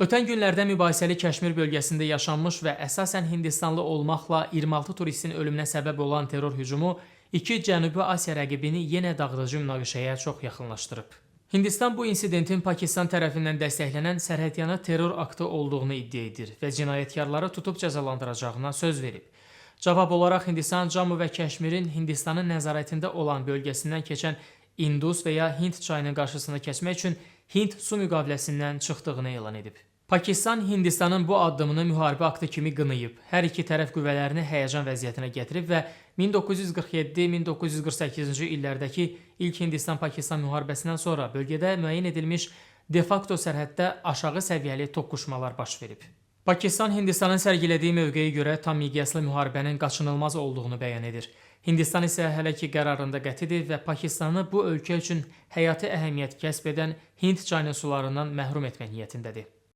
Ötən günlərdə mübahisəli Kəşmir bölgəsində yaşanmış və əsasən Hindistanlı olmaqla 26 turistin ölümünə səbəb olan terror hücumu iki Cənubi Asiya rəqibini yenə dağıdıcı münaqişəyə çox yaxınlaşdırıb. Hindistan bu incidentin Pakistan tərəfindən dəstəklənən sərhədyanı terror aktı olduğunu iddia edir və cinayətkarları tutub cəzalandıracağına söz verib. Cavab olaraq Hindistan Cammu və Kəşmirin Hindistanın nəzarətində olan bölgəsindən keçən Indus və ya Hind çayının qarşısını kəsmək üçün Hind su müqaviləsindən çıxdığını elan edib. Pakistan Hindistanın bu addımını müharibə aktı kimi qınayıb, hər iki tərəf qüvvələrini həyəcan vəziyyətinə gətirib və 1947-1948-ci illərdəki ilk Hindistan-Pakistan müharibəsindən sonra bölgədə müəyyən edilmiş de facto sərhəddə aşağı səviyyəli toqquşmalar baş verib. Pakistan Hindistanın sərgilədiği mövqeyə görə tam miqyaslı müharibənin qaçınılmaz olduğunu bəyan edir. Hindistan isə hələ ki qərarında qətidir və Pakistanı bu ölkə üçün həyati əhəmiyyət kəsb edən Hind çayının sularından məhrum etmək niyyətindədir.